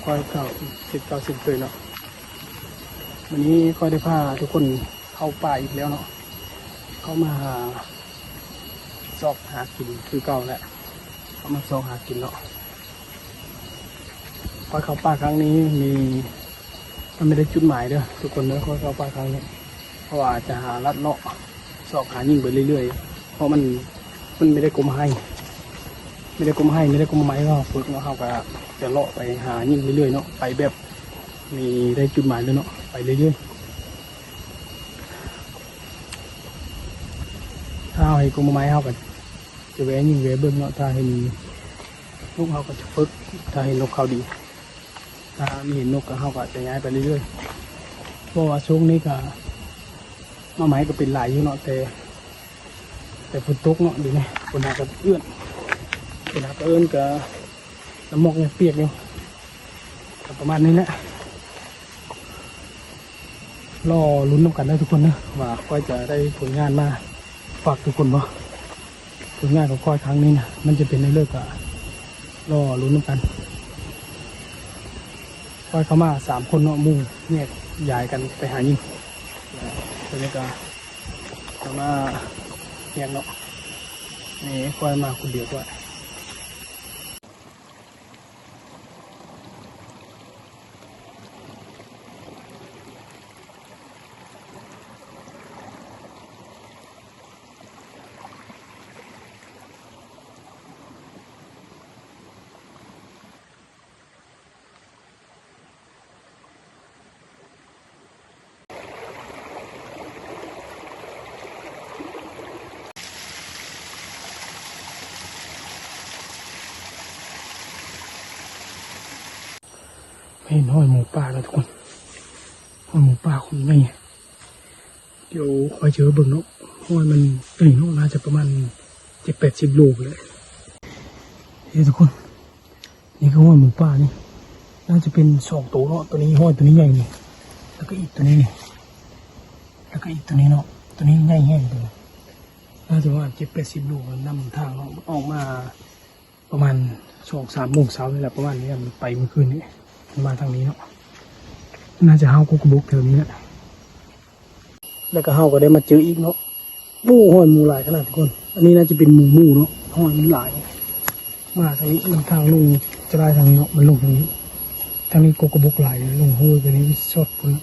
ค่อยเก่า10 เก้า 10เลยเนาะวันนี้ค่อยได้พาทุกคนเข้าป่าอีกแล้วเนาะเข้ามาซอกหากินคือเก่าแหละเข้ามาซอกหากินเนาะค่อยเข้าป่าครั้งนี้มันไม่ได้จุดหมายเด้อทุกคนเนาะค่อยเข้าป่าครั้งนี้เพราะว่าจะหาลัดเลาะซอกหายิ่งไปเรื่อยๆเพราะมันไม่ได้กลมให้ไม่ได้กลมให้ไม่ได้กลมไม้ก็ฝึกเนาะเขาก็จะเลาะไปหายิ่งเรื่อยๆเนาะไปแบบมีได้จุดหมายเลยเนาะไปเรื่อยๆถ้าให้กลมไม้เขาก็จะแหวยิ่งแหวเบิ้งเนาะถ้าเห็นนกเขาก็จะฝึกถ้าเห็นนกเขาดีถ้าไม่เห็นนกก็เขาก็จะย้ายไปเรื่อยๆเพราะว่าช่วงนี้ก็มาไม้ก็เป็นหลายอยู่เนาะแต่ฝนตกเนาะดีไหมฝนอาจจะเอื้อนฝนอาจจะเอื้อนกับน้ำมอกเนี่ยเปียกอยู่ประมาณนี้แหละรอลุ้นน้ำกันได้ทุกคนนะว่าก้อยจะได้ผลงานมาฝากทุกคนบ่ผลงานของก้อยครั้งนี้นะมันจะเป็นในเรื่องกับรอลุ้นน้ำกันก้อยเข้ามา3 คนเนาะมุ่งเนี่ยย้ายกันไปหายิงตัวนี้ก็เข้ามาเนี่ยเนาะนี่ก้อยมาคนเดียวด้วยเห็นห้อยหมูป่าแล้วทุกคนห้อยหมูป่าคนใหญ่เดี๋ยวคอยเจอเบิ่งเนาะห้อยมันตัวนี้เนาะน่าจะประมาณ70-80 โลเลยเฮ้ยทุกคนนี่คือห้อยหมูป่านี่น่าจะเป็น2 ตัวเนาะตัวนี้ห้อยตัวนี้ใหญ่นี่แล้วก็อีกตัวนี้นี่แล้วก็อีกตัวนี้เนาะตัวนี้ใหญ่แห้งตัวน่าจะว่า70-80 โลนำทางออกมาประมาณ2-3 โมงเช้าเลยแหละประมาณนี้มันไปเมื่อคืนนี้มันมาทางนี้เนาะน่าจะเฮากุกบุกแถวนี้แหละแล้วก็เฮาก็ได้มาเจออีกเนาะหมูห้อยหมูหลายขนาดทุกคนอันนี้น่าจะเป็นหมูเนาะห้อยมันหลายมาทางนี้มันทางลงจะได้ทางนี้เนาะมันลงทางนี้ทางนี้กุกบุกหลายลงห้วยไปนี้สดพุ่น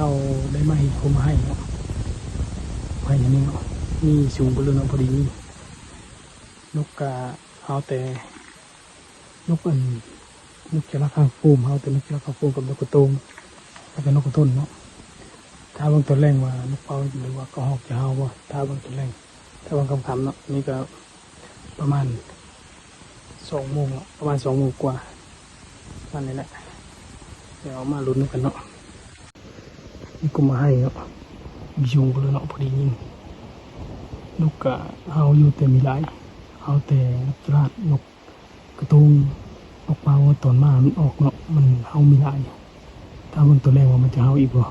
เราได้มาให้ผมให้เนาะให้อันนี้เนาะนี่สูงไปเลยเนาะพอดีนี่นกกาเอาแต่นกนกจะรักข้างฟูมเอาแต่นกจะรักข้างฟูมกับนกกระโตงแล้วก็นกกระทุนเนาะถ้าบางตัวแรงว่านกเป้าหรือว่ากระหอกจะเฮาว่าถ้าบางตัวแรงถ้าบางคำเนาะนี่ก็ประมาณ2 โมงประมาณ2 โมงกว่านั่นนี่แหละเดี๋ยวมาลุ้นกันเนาะนี่ก็มาให้เนาะยุงก็เลยเนาะพอดียิงนกกะเฮาอยู่แต่มีหลายเฮาแต่นกจราดนกกระตุงนกเป้าตอนมามันออกเนาะมันเฮามีหลายถ้าบางตัวแรงว่ามันจะเฮาอีกบ่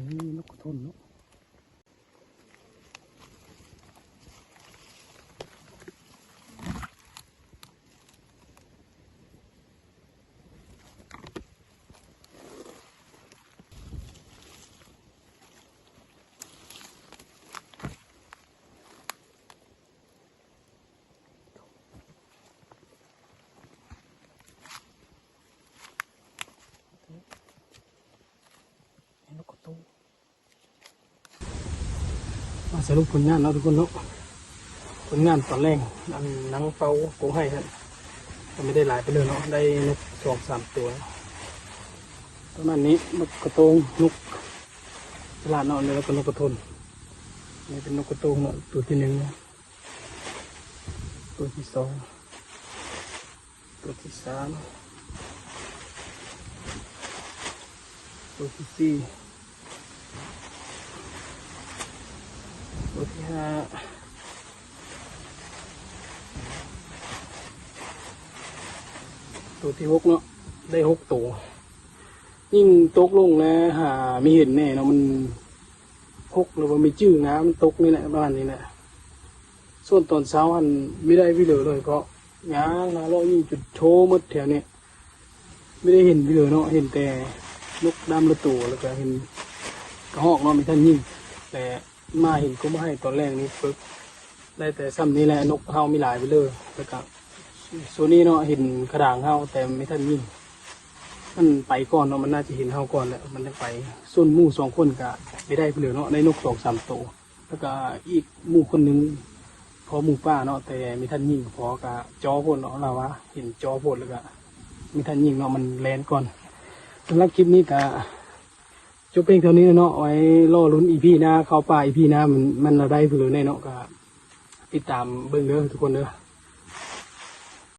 นี่นกกระทนเนาะนกกระตูมาสรุปผลงานเราทุกคนเนาะผลงานตอนแรกนังเฝ้าโกให้ครับไม่ได้หลายไปเลยเนาะได้นก2-3 ตัวประมาณนี้นกกระโตงนกตลาดเนาะแล้วก็นกกระทนนี่เป็นนกกระโตงเนาะตัวที่1ตัวที่2ตัวที่3ตัวที่4ตัวที่5ตัวที่6เนาะได้6ตัวยิ่งตกลงนะหาไม่เห็นแน่เนาะมัน6หรือว่าไม่จื้อน้ำมันตกนี่แหละประมาณนี้แหละส่วนตอนเช้าอันไม่ได้วิเหลือเลยเพราะง้างนะเรายิ่งจุดโชว์มืดแถวนี้ไม่ได้เห็นวิเหลือเนาะเห็นแต่นกดำละตัวแล้วก็เห็นกระหอกเนาะมีท่านยิ่งแต่มาเห็นก็ไม่ให้ตอนแรกนี้ปึ๊บได้แต่ซ้ำนี้แหละนกเฮามีหลายไปเลยแล้วก็ส่วนนี้เนาะเห็นกระด่างเฮาแต่ไม่ท่านยิ่งมันไปก่อนเนาะมันน่าจะเห็นเฮาก่อนแหละมันจะไปส่วนหมู่2 คนก็ไม่ได้ไปเลยเนาะในนก2-3 ตัวแล้วก็อีกหมู่คนนึงพอหมู่ป้าเนาะแต่ไม่ท่านยิ่งพอกะจอโพดเนาะเราว่าเห็นจอโพดแล้วก็ไม่ท่านยิ่งเนาะมันแลนก่อนสำหรับคลิปนี้ก็ จบเพลงเท่านี้เนาะไว้รอลุ้นอีพีหน้าเข้าป่าอีพีหน้ามันเราได้เผื่อแน่เนาะก็ติดตามเบิ่งเด้อทุกคนเด้อ